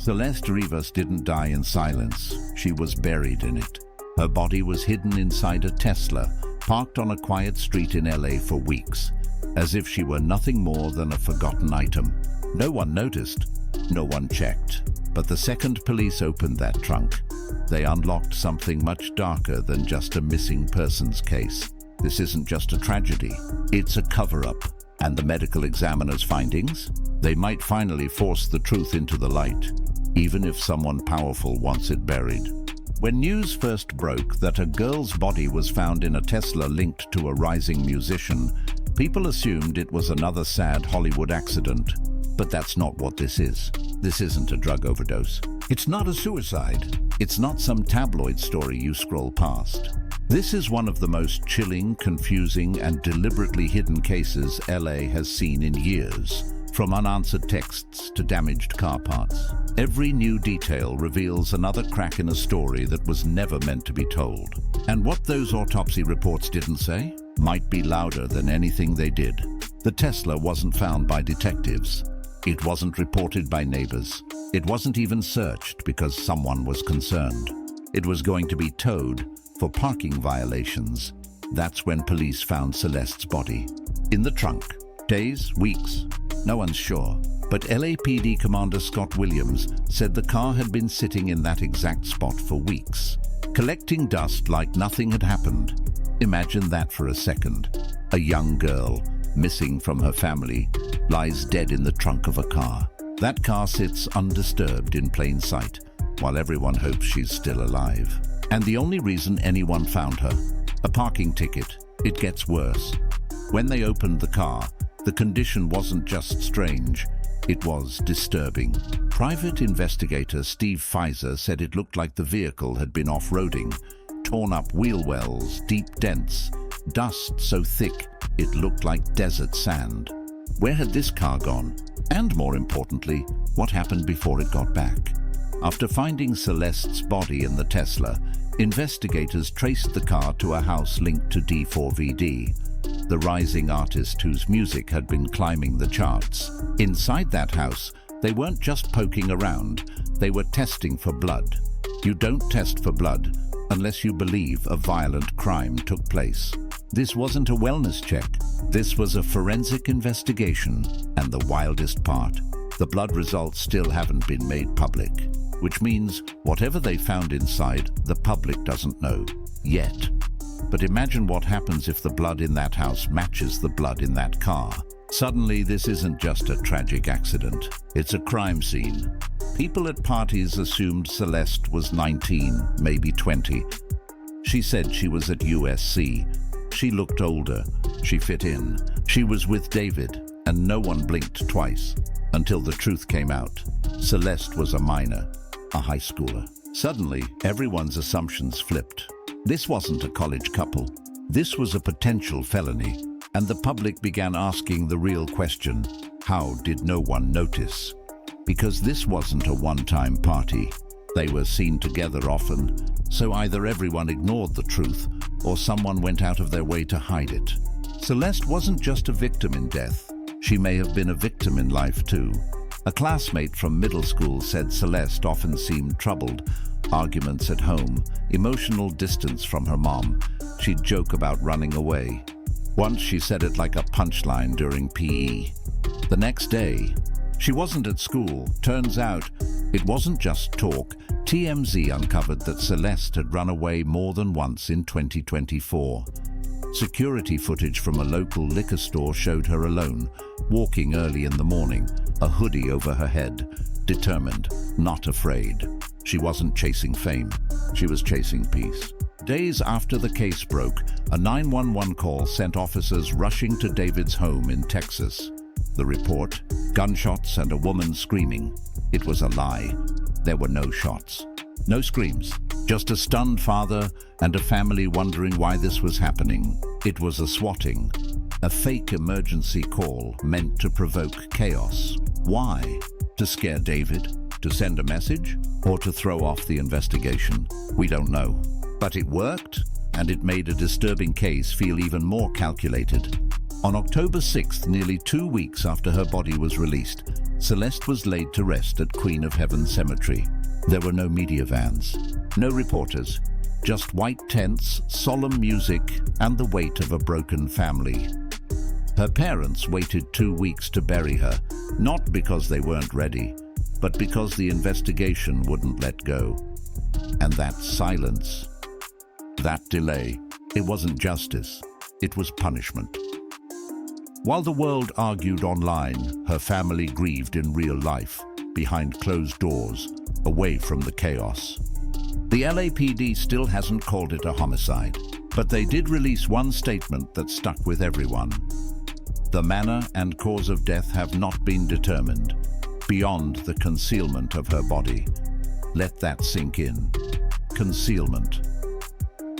Celeste Rivas didn't die in silence. She was buried in it. Her body was hidden inside a Tesla, parked on a quiet street in LA for weeks, as if she were nothing more than a forgotten item. No one noticed. No one checked. But the second police opened that trunk, they unlocked something much darker than just a missing persons case. This isn't just a tragedy. It's a cover-up. And the medical examiner's findings? They might finally force the truth into the light, even if someone powerful wants it buried. When news first broke that a girl's body was found in a Tesla linked to a rising musician, people assumed it was another sad Hollywood accident. But that's not what this is. This isn't a drug overdose. It's not a suicide. It's not some tabloid story you scroll past. This is one of the most chilling, confusing, and deliberately hidden cases LA has seen in years. From unanswered texts to damaged car parts, every new detail reveals another crack in a story that was never meant to be told. And what those autopsy reports didn't say might be louder than anything they did. The Tesla wasn't found by detectives. It wasn't reported by neighbors. It wasn't even searched because someone was concerned. It was going to be towed for parking violations. That's when police found Celeste's body. In the trunk. Days, weeks, no one's sure. But LAPD Commander Scott Williams said the car had been sitting in that exact spot for weeks, collecting dust like nothing had happened. Imagine that for a second. A young girl, missing from her family, lies dead in the trunk of a car. That car sits undisturbed in plain sight, while everyone hopes she's still alive. And the only reason anyone found her? A parking ticket. It gets worse. When they opened the car, the condition wasn't just strange, it was disturbing. Private investigator Steve Pfizer said it looked like the vehicle had been off-roading. Torn up wheel wells, deep dents, dust so thick it looked like desert sand. Where had this car gone? And more importantly, what happened before it got back? After finding Celeste's body in the Tesla, investigators traced the car to a house linked to D4VD, the rising artist whose music had been climbing the charts. Inside that house, they weren't just poking around, they were testing for blood. You don't test for blood unless you believe a violent crime took place. This wasn't a wellness check. This was a forensic investigation, and the wildest part, the blood results still haven't been made public, which means whatever they found inside, the public doesn't know yet. But imagine what happens if the blood in that house matches the blood in that car. Suddenly, this isn't just a tragic accident. It's a crime scene. People at parties assumed Celeste was 19, maybe 20. She said she was at USC. She looked older. She fit in. She was with David, and no one blinked twice until the truth came out. Celeste was a minor, a high schooler. Suddenly, everyone's assumptions flipped. This wasn't a college couple. This was a potential felony, and the public began asking the real question: how did no one notice? Because this wasn't a one-time party. They were seen together often, so either everyone ignored the truth or someone went out of their way to hide it. Celeste wasn't just a victim in death. She may have been a victim in life too. A classmate from middle school said Celeste often seemed troubled. Arguments at home, emotional distance from her mom. She'd joke about running away. Once she said it like a punchline during PE. The next day, she wasn't at school. Turns out, it wasn't just talk. TMZ uncovered that Celeste had run away more than once in 2024. Security footage from a local liquor store showed her alone, walking early in the morning, a hoodie over her head, determined, not afraid. She wasn't chasing fame, she was chasing peace. Days after the case broke, a 911 call sent officers rushing to David's home in Texas. The report: gunshots and a woman screaming. It was a lie. There were no shots, no screams, just a stunned father and a family wondering why this was happening. It was a swatting, a fake emergency call meant to provoke chaos. Why? To scare David? To send a message? Or to throw off the investigation? We don't know. But it worked, and it made a disturbing case feel even more calculated. On October 6th, nearly 2 weeks after her body was released, Celeste was laid to rest at Queen of Heaven Cemetery. There were no media vans, no reporters, just white tents, solemn music, and the weight of a broken family. Her parents waited 2 weeks to bury her, not because they weren't ready, but because the investigation wouldn't let go. And that silence, that delay, it wasn't justice, it was punishment. While the world argued online, her family grieved in real life, behind closed doors, away from the chaos. The LAPD still hasn't called it a homicide, but they did release one statement that stuck with everyone. The manner and cause of death have not been determined, beyond the concealment of her body. Let that sink in. Concealment.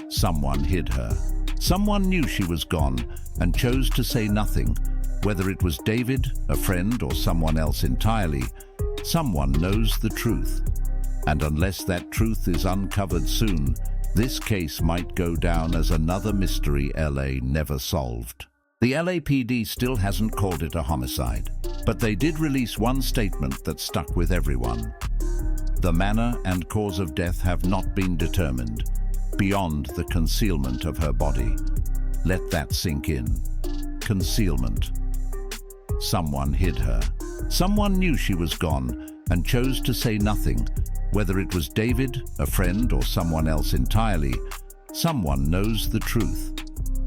Someone hid her. Someone knew she was gone and chose to say nothing. Whether it was David, a friend, or someone else entirely, someone knows the truth. And unless that truth is uncovered soon, this case might go down as another mystery LA never solved. The LAPD still hasn't called it a homicide, but they did release one statement that stuck with everyone. The manner and cause of death have not been determined, beyond the concealment of her body. Let that sink in. Concealment. Someone hid her. Someone knew she was gone and chose to say nothing. Whether it was David, a friend, or someone else entirely, someone knows the truth.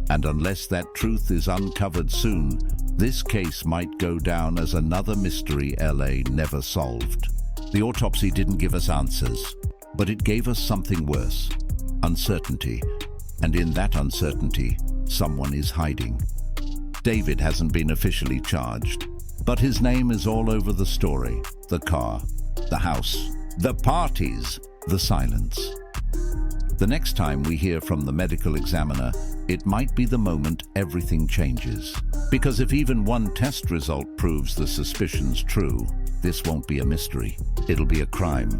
And unless that truth is uncovered soon, this case might go down as another mystery LA never solved. The autopsy didn't give us answers, but it gave us something worse. Uncertainty. And in that uncertainty, someone is hiding. David hasn't been officially charged, but his name is all over the story. The car, the house, the parties, the silence. The next time we hear from the medical examiner, it might be the moment everything changes. Because if even one test result proves the suspicion's true, this won't be a mystery. It'll be a crime.